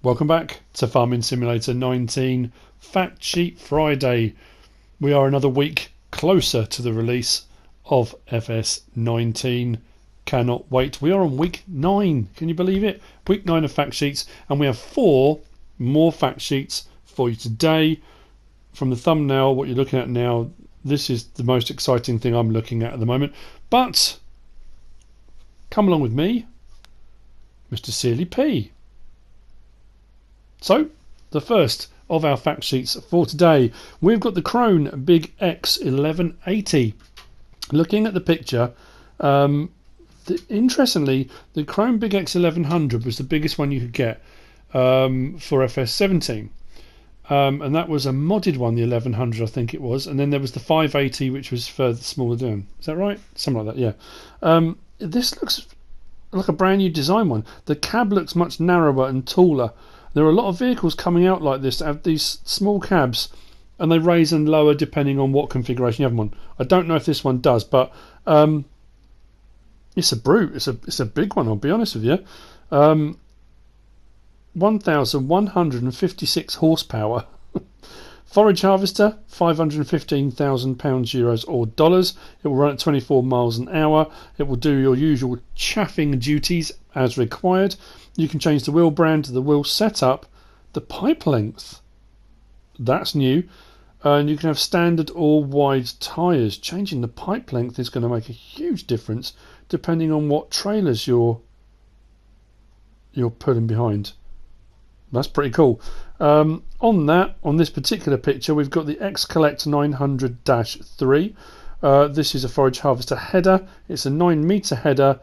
Welcome back to Farming Simulator 19 Fact Sheet Friday. We are another week closer to the release of FS19. Cannot wait. We are on week 9. Can you believe it? Week 9 of fact sheets, and we have 4 more fact sheets for you today. From the thumbnail, what you're looking at now, this is the most exciting thing I'm looking at the moment. But come along with me, MrSealyp. So, the first of our fact sheets for today, we've got the Krone Big X 1180. Looking at the picture, interestingly, the Krone Big X 1100 was the biggest one you could get for FS17. And that was a modded one, the 1100 I think it was. And then there was the 580, which was further smaller down. Is that right? Something like that, yeah. This looks like a brand new design one. The cab looks much narrower and taller. There are a lot of vehicles coming out like this that have these small cabs, and they raise and lower depending on what configuration you have them on. I don't know if this one does, but it's a brute. It's a big one, I'll be honest with you. 1,156 horsepower. Forage harvester, 515,000 pounds, euros or dollars. It will run at 24 miles an hour. It will do your usual chaffing duties as required. You can change the wheel brand, the wheel setup, the pipe length. That's new. And you can have standard or wide tyres. Changing the pipe length is going to make a huge difference depending on what trailers you're putting behind. That's pretty cool. On this particular picture, we've got the X-Collect 900-3. This is a forage harvester header. It's a 9-metre header.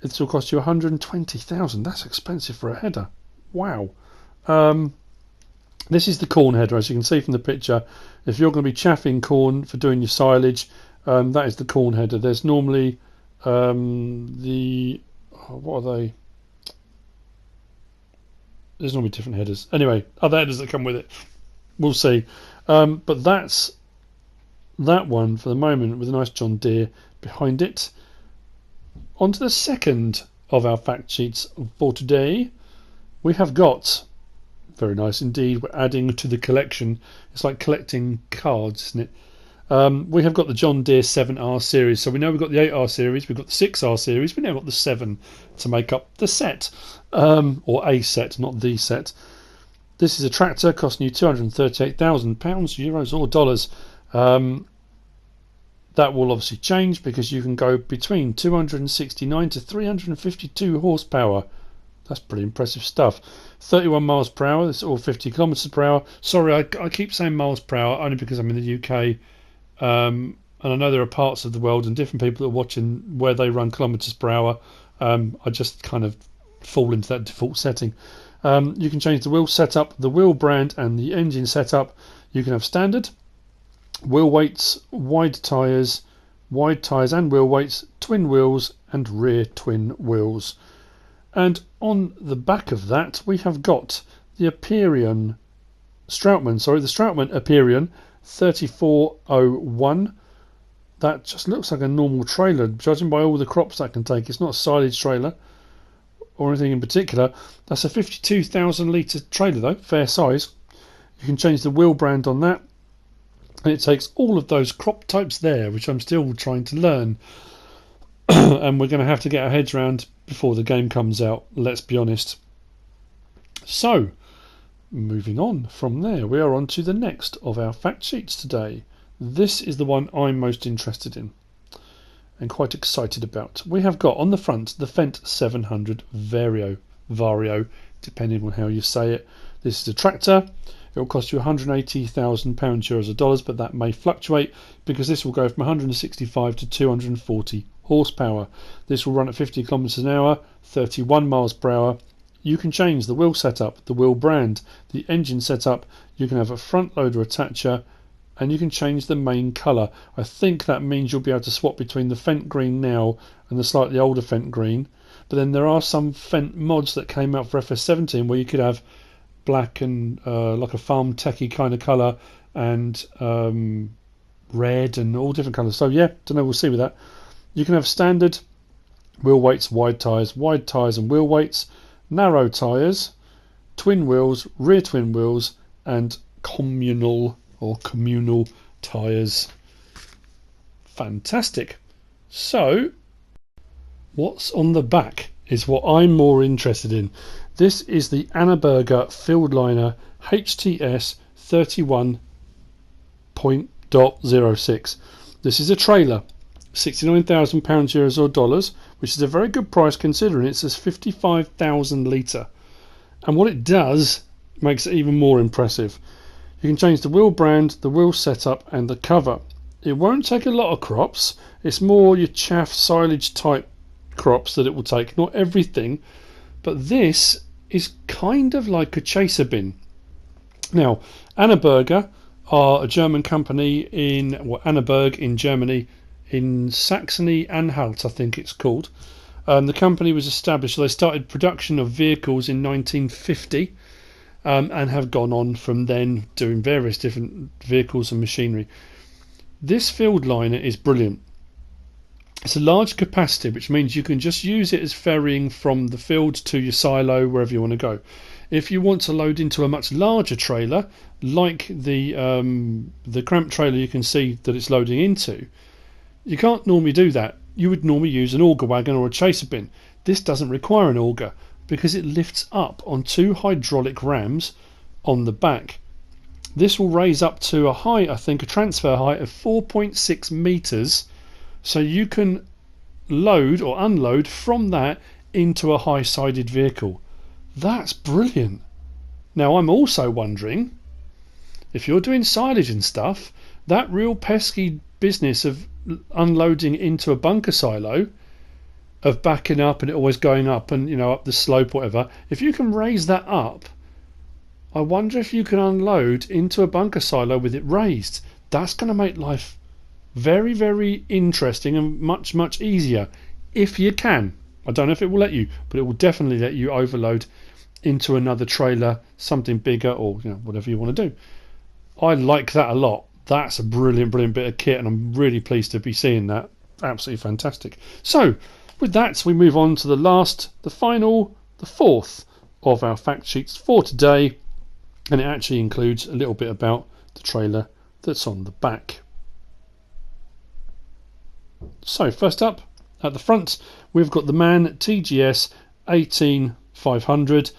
It will cost you 120,000. That's expensive for a header. Wow. This is the corn header, as you can see from the picture. If you're going to be chaffing corn for doing your silage, that is the corn header. There's normally what are they? There's normally different headers. Anyway, other headers that come with it. We'll see. But that's that one for the moment with a nice John Deere behind it. On to the second of our fact sheets for today. We have got, very nice indeed, we're adding to the collection. It's like collecting cards, isn't it? We have got the John Deere 7R series. So we know we've got the 8R series, we've got the 6R series, we now got the 7 to make up the set. Or a set, not the set. This is a tractor costing you 238,000 pounds, euros or dollars. That will obviously change because you can go between 269 to 352 horsepower. That's pretty impressive stuff. 31 miles per hour, that's all 50 kilometers per hour. Sorry, I keep saying miles per hour only because I'm in the UK. And I know there are parts of the world and different people that are watching where they run kilometers per hour. I just kind of fall into that default setting. You can change the wheel setup, the wheel brand and the engine setup. You can have standard, wheel weights, wide tyres and wheel weights, twin wheels and rear twin wheels. And on the back of that we have got the Strautmann Aperion 3401. That just looks like a normal trailer, judging by all the crops that can take. It's not a silage trailer or anything in particular. That's a 52,000 litre trailer though, fair size. You can change the wheel brand on that, and it takes all of those crop types there, which I'm still trying to learn. And we're going to have to get our heads around before the game comes out, let's be honest. So, moving on from there, we are on to the next of our fact sheets today. This is the one I'm most interested in and quite excited about. We have got on the front the Fendt 700 Vario, depending on how you say it. This is a tractor. It will cost you 180,000 pounds, euros or dollars, but that may fluctuate because this will go from 165 to 240 horsepower. This will run at 50 kilometers an hour, 31 miles per hour. You can change the wheel setup, the wheel brand, the engine setup. You can have a front loader attacher, and you can change the main colour. I think that means you'll be able to swap between the Fendt green now and the slightly older Fendt green. But then there are some Fendt mods that came out for FS17 where you could have black and like a farm techie kind of colour, and red and all different colours. So yeah, don't know, we'll see with that. You can have standard wheel weights, wide tyres and wheel weights, narrow tyres, twin wheels, rear twin wheels, and communal tyres. Fantastic. So what's on the back is what I'm more interested in. This is the Annaburger Fieldliner HTS 31.06. This is a trailer, £69,000 euros or dollars, which is a very good price considering it says 55,000 litre. And what it does makes it even more impressive. You can change the wheel brand, the wheel setup and the cover. It won't take a lot of crops. It's more your chaff silage type crops that it will take, not everything. But this is kind of like a chaser bin. Now, Annaburger are a German company in Annaburg in Germany, in Saxony-Anhalt, I think it's called. The company was established, so they started production of vehicles in 1950 and have gone on from then doing various different vehicles and machinery. This Fieldliner is brilliant. It's a large capacity, which means you can just use it as ferrying from the field to your silo, wherever you want to go. If you want to load into a much larger trailer, like the Krampe trailer you can see that it's loading into, you can't normally do that. You would normally use an auger wagon or a chaser bin. This doesn't require an auger because it lifts up on two hydraulic rams on the back. This will raise up to a height, I think, a transfer height of 4.6 meters, so you can load or unload from that into a high-sided vehicle. That's brilliant. Now I'm also wondering, if you're doing silage and stuff, that real pesky business of unloading into a bunker silo, of backing up and it always going up and, you know, up the slope, whatever, if you can raise that up, I wonder if you can unload into a bunker silo with it raised. That's going to make life very, very interesting and much, much easier if you can. I don't know if it will let you, but it will definitely let you overload into another trailer, something bigger, or, you know, whatever you want to do. I like that a lot. That's a brilliant, brilliant bit of kit, and I'm really pleased to be seeing that. Absolutely fantastic. So with that, we move on to the fourth of our fact sheets for today, and it actually includes a little bit about the trailer that's on the back. So first up, at the front, we've got the MAN TGS 18500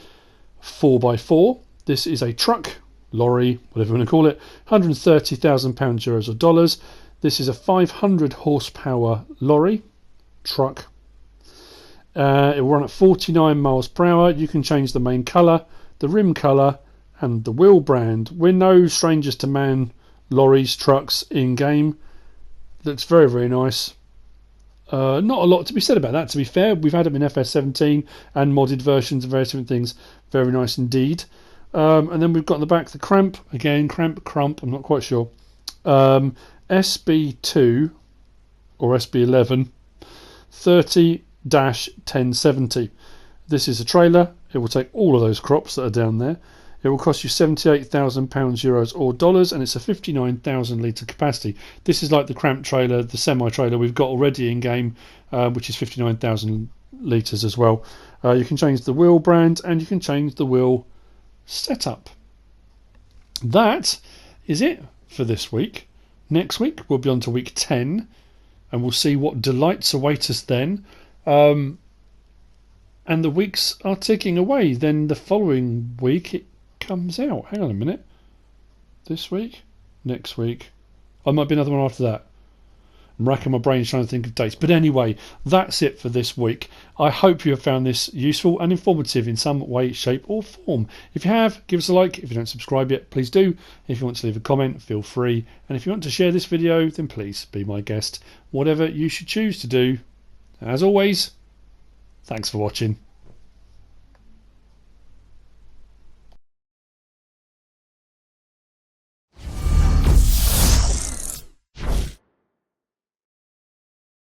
4x4. This is a truck, lorry, whatever you want to call it, £130,000 euros or dollars. This is a 500 horsepower lorry, truck. It will run at 49 miles per hour. You can change the main colour, the rim colour and the wheel brand. We're no strangers to MAN lorries, trucks in game. Looks very, very nice. Not a lot to be said about that, to be fair. We've had them in FS17 and modded versions of various different things. Very nice indeed. And then we've got in the back the Krampe, again, Krump, I'm not quite sure. SB2 or SB11 30-1070. This is a trailer. It will take all of those crops that are down there. It will cost you £78,000 euros or dollars, and it's a 59,000 litre capacity. This is like the Krampe trailer, the semi-trailer we've got already in game, which is 59,000 litres as well. You can change the wheel brand and you can change the wheel setup. That is it for this week. Next week we'll be on to week 10, and we'll see what delights await us then. And the weeks are ticking away. Then the following week it comes out. Hang on a minute. This week? Next week? I might be another one after that. I'm racking my brains trying to think of dates. But anyway, that's it for this week. I hope you have found this useful and informative in some way, shape or form. If you have, give us a like. If you don't subscribe yet, please do. If you want to leave a comment, feel free. And if you want to share this video, then please be my guest. Whatever you should choose to do. As always, thanks for watching.